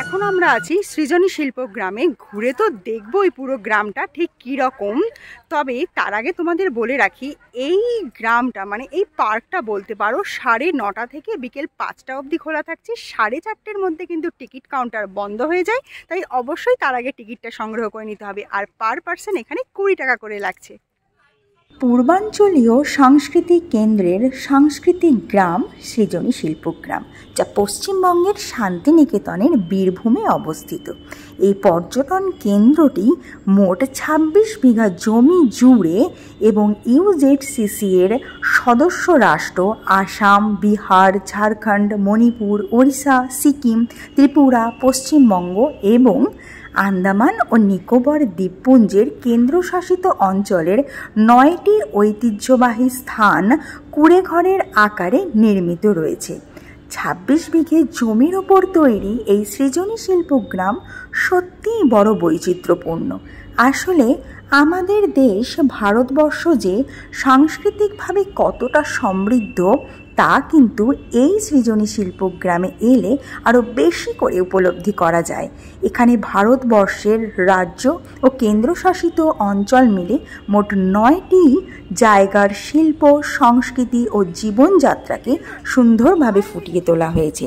এখন আমরা আছি সৃজনী শিল্পগ্রামে। ঘুরে তো দেখবো এই পুরো গ্রামটা ঠিক কীরকম, তবে তার আগে তোমাদের বলে রাখি এই গ্রামটা মানে এই পার্কটা বলতে পারো 9:30 থেকে বিকেল 5টা অবধি খোলা থাকছে। 4:30-র মধ্যে কিন্তু টিকিট কাউন্টার বন্ধ হয়ে যায়, তাই অবশ্যই তার আগে টিকিটটা সংগ্রহ করে নিতে হবে। আর পার পার্সন এখানে 20 টাকা করে লাগছে। পূর্বাঞ্চলীয় সাংস্কৃতিক কেন্দ্রের সাংস্কৃতিক গ্রাম সৃজনী শিল্পগ্রাম, যা পশ্চিমবঙ্গের শান্তিনিকেতনের বীরভূমে অবস্থিত। এই পর্যটন কেন্দ্রটি মোট 26 বিঘা জমি জুড়ে এবং ইউজেডসিসি এর সদস্য রাষ্ট্র আসাম, বিহার, ঝাড়খণ্ড, মণিপুর, ওড়িশা, সিকিম, ত্রিপুরা, পশ্চিমবঙ্গ এবং আন্দামান ও নিকোবর দ্বীপপুঞ্জের কেন্দ্রশাসিত অঞ্চলের 9টি ঐতিহ্যবাহী স্থান কুঁড়েঘরের আকারে নির্মিত রয়েছে। 26 বিঘে জমির ওপর তৈরি এই সৃজনী শিল্পগ্রাম সত্যিই বড় বৈচিত্র্যপূর্ণ। আসলে আমাদের দেশ ভারতবর্ষ যে সাংস্কৃতিকভাবে কতটা সমৃদ্ধ তা কিন্তু এই সৃজনী শিল্পগ্রামে এলে আরও বেশি করে উপলব্ধি করা যায়। এখানে ভারতবর্ষের রাজ্য ও কেন্দ্রশাসিত অঞ্চল মিলে মোট 9টি জায়গার শিল্প, সংস্কৃতি ও জীবনযাত্রাকে সুন্দরভাবে ফুটিয়ে তোলা হয়েছে।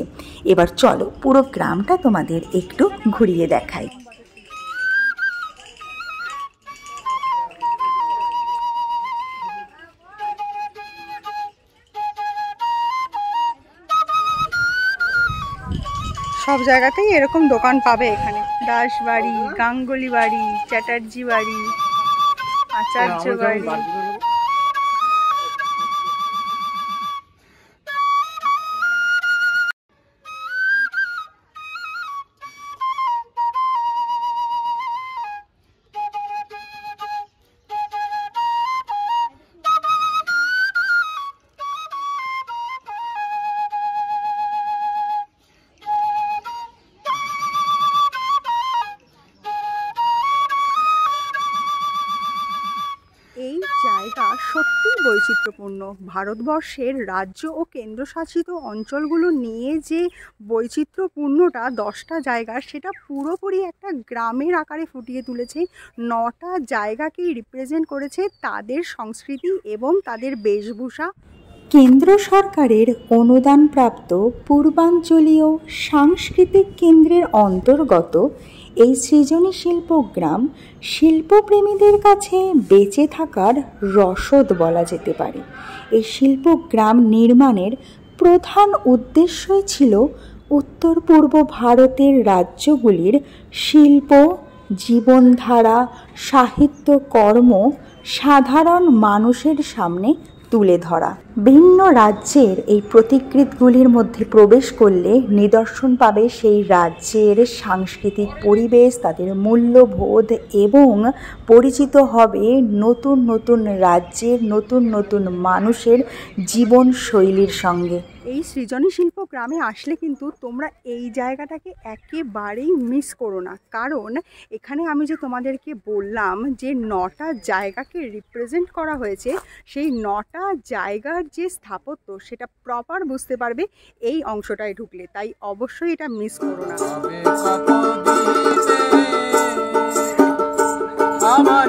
এবার চলো পুরো গ্রামটা তোমাদের একটু ঘুরিয়ে দেখাই। সব জায়গাতেই এরকম দোকান পাবে। এখানে দাসবাড়ি, গাঙ্গুলি বাড়ি, চ্যাটার্জি বাড়ি, আচার্য বাড়ি। এই জায়গা সত্যিই বৈচিত্র্যপূর্ণ। ভারতবর্ষের রাজ্য ও কেন্দ্রশাসিত অঞ্চলগুলো নিয়ে যে বৈচিত্র্যপূর্ণটা 10টা জায়গার, সেটা পুরোপুরি একটা গ্রামের আকারে ফুটিয়ে তুলেছে। 9টা জায়গাকেই রিপ্রেজেন্ট করেছে তাদের সংস্কৃতি এবং তাদের বেশভূষা। কেন্দ্র সরকারের অনুদানপ্রাপ্ত পূর্বাঞ্চলীয় সাংস্কৃতিক কেন্দ্রের অন্তর্গত এই সৃজনী শিল্পগ্রাম শিল্পপ্রেমীদের কাছে বেঁচে থাকার রসদ বলা যেতে পারে। এই শিল্পগ্রাম নির্মাণের প্রধান উদ্দেশ্যই ছিল উত্তর পূর্ব ভারতের রাজ্যগুলির শিল্প, জীবনধারা, সাহিত্যকর্ম সাধারণ মানুষের সামনে তুলে ধরা। ভিন্ন রাজ্যের এই প্রতিকৃতিগুলির মধ্যে প্রবেশ করলে নিদর্শন পাবে সেই রাজ্যের সাংস্কৃতিক পরিবেশ, তাদের মূল্যবোধ এবং পরিচিত হবে নতুন নতুন রাজ্যের নতুন নতুন মানুষের জীবনশৈলীর সঙ্গে। এই সৃজনী শিল্প গ্রামে আসলে কিন্তু তোমরা এই জায়গাটাকে একেবারেই মিস করো না, কারণ এখানে আমি যে তোমাদেরকে বললাম যে 9টা জায়গাকে রিপ্রেজেন্ট করা হয়েছে, সেই 9টা জায়গার যে স্থাপত্য সেটা প্রপার বুঝতে পারবে এই অংশটায় ঢুকলে। তাই অবশ্যই এটা মিস করো না। আমার